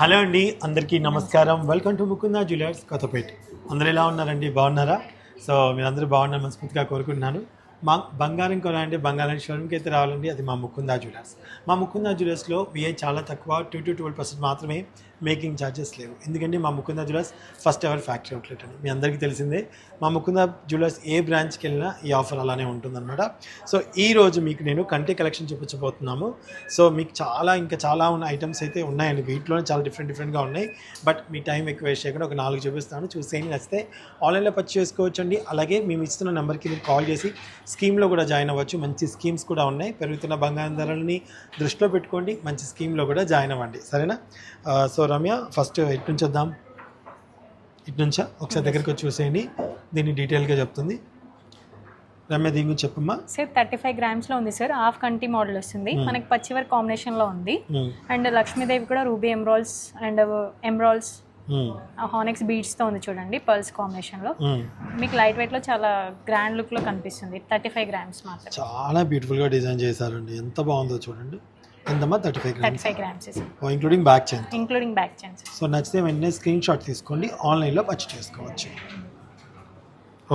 Hello అండి, అందరికీ నమస్కారం. Welcome to Mukunda jewellers Kothapeta. అందరూ ఎలా ఉన్నారండి? బాగున్నారా? సో మీరందరూ బాగున్నారు మనస్ఫూర్తిగా కోరుకుంటున్నాను. మా బంగారం కొనాలంటే బంగారం షోరూమ్కి అయితే రావాలండి. అది మా ముకుందా జ్యువెలర్స్. మా ముకుందా జ్యువెలర్స్లో విఐ చాలా తక్కువ, 2-12% మాత్రమే మేకింగ్ ఛార్జెస్ లేవు. ఎందుకంటే మా Mukunda jewellers first ever factory outlet అని మీ అందరికీ తెలిసిందే. మా ముకుందా జ్యువెలర్స్ ఏ బ్రాంచ్కి వెళ్ళినా ఈ ఆఫర్ అలానే ఉంటుందన్నమాట. సో ఈరోజు మీకు నేను కంటి కలెక్షన్ చూపించబోతున్నాము. సో మీకు ఇంకా చాలా ఉన్న ఐటమ్స్ అయితే ఉన్నాయండి. వీటిలోనే చాలా డిఫరెంట్గా ఉన్నాయి. బట్ మీ టైం ఎక్కువ వేస్ట్ చేయకుండా ఒక 4 చూపిస్తాను. చూసేయండి, నచ్చితే ఆన్లైన్లో పర్చేస్ చేసుకోవచ్చండి. అలాగే మేము ఇస్తున్న నెంబర్కి మీరు కాల్ చేసి స్కీమ్లో కూడా జాయిన్ అవ్వచ్చు. మంచి స్కీమ్స్ కూడా ఉన్నాయి. పెరుగుతున్న బంగారం ధరలని దృష్టిలో పెట్టుకోండి, మంచి స్కీమ్లో కూడా జాయిన్ అవ్వండి, సరేనా? సో రమ్య, ఫస్ట్ ఇటు నుంచి వద్దాం. ఇటు నుంచా? ఒకసారి దగ్గరికి వచ్చి చూసేయండి, దీన్ని డీటెయిల్గా చెప్తుంది. రమ్య, దీని గురించి చెప్పమ్మా. సార్ 35 గ్రామ్స్లో ఉంది సార్. హాఫ్ కంటి మోడల్ వస్తుంది, మనకి పచ్చి వర్క్ కాంబినేషన్లో ఉంది. అండ్ లక్ష్మీదేవి కూడా రూబీ ఎమరాల్డ్స్ అండ్ ఎమరాల్డ్స్ హానెక్స్ బీడ్స్తో ఉంది చూడండి, పర్ల్స్ కాంబినేషన్లో. మీకు లైట్ వెయిట్లో చాలా గ్రాండ్ లుక్లో కనిపిస్తుంది. 35 గ్రామ్స్ మాత్రం. చాలా బ్యూటిఫుల్గా డిజైన్ చేశారండి, ఎంత బాగుందో చూడండి. ఎంతమ్మా? 35 grams including back chain. Including back chain. So నచ్చితే వెంటనే స్క్రీన్ షాట్ తీసుకోండి, ఆన్లైన్లో పర్చేస్ చేసుకోవచ్చు.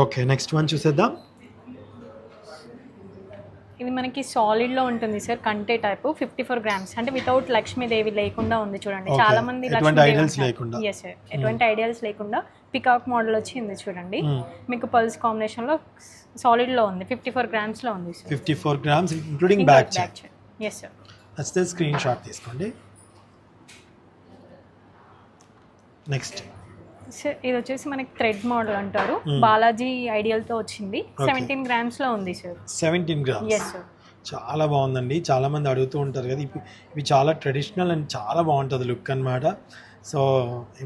ఓకే, నెక్స్ట్ వన్ చూసేద్దాం. ఇది మనకి సాలిడ్ లో ఉంటుంది సార్, కంటే టైప్. 54 గ్రామ్స్ అంటే వితౌట్ లక్ష్మీదేవి లేకుండా ఉంది చూడండి. చాలా మంది ఎటువంటి ఐడియల్స్ లేకుండా పికాక్ మోడల్ వచ్చింది చూడండి. మీకు పల్స్ కాంబినేషన్ లో సాలిడ్ లో ఉంది. 54 గ్రామ్స్ లో ఉంది sir. 54 grams including back chain. Yes sir. నచ్చితే స్క్రీన్ షాట్ తీసుకోండి. నెక్స్ట్ సార్ ఇది వచ్చేసి మనకి థ్రెడ్ మోడల్ అంటారు. బాలాజీ ఐడియల్ తో వచ్చింది. 17 గ్రామ్స్ లో ఉంది సార్. 17 గ్రామ్స్. Yes sir. చాలా బాగుందండి. చాలా మంది అడుగుతూ ఉంటారు కదా, ఇవి చాలా ట్రెడిషనల్ అండ్ చాలా బాగుంటుంది లుక్ అన్నమాట. సో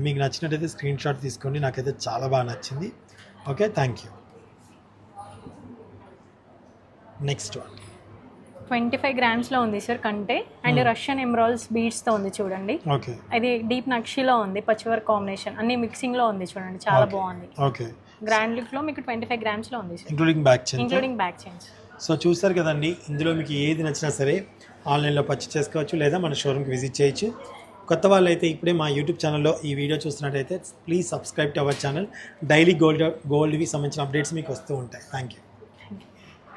మీకు నచ్చినట్టయితే స్క్రీన్ షాట్ తీసుకోండి. నాకైతే చాలా బాగా నచ్చింది. Okay, thank you. Next one 25 grams లో ఉంది సార్ కంటే. అండ్ రష్యన్ ఎమరాల్డ్స్ బీడ్స్ తో ఉంది చూడండి. ఓకే, అది డీప్ నక్షిలో ఉంది, పచ్చివర్క్ కాంబినేషన్ అన్ని మిక్సింగ్ లో ఉంది చూడండి, చాలా బాగుంది. ఓకే, గ్రాండ్ లుక్ లో మీకు 25 గ్రామ్స్ లో ఉంది sir, including back chain. Including back chains. So చూస్తారు కదండి, ఇందులో మీకు ఏది నచ్చినా సరే ఆన్లైన్లో పర్చేస్ చేసుకోవచ్చు, లేదా మన షోరూమ్కి విజిట్ చేయొచ్చు. కొత్త వాళ్ళు అయితే ఇప్పుడే మా యూట్యూబ్ ఛానల్లో ఈ వీడియో చూస్తున్నట్టయితే please subscribe to our channel. Daily గోల్డ్వి సంబంధించిన అప్డేట్స్ మీకు వస్తూ ఉంటాయి. Thank you.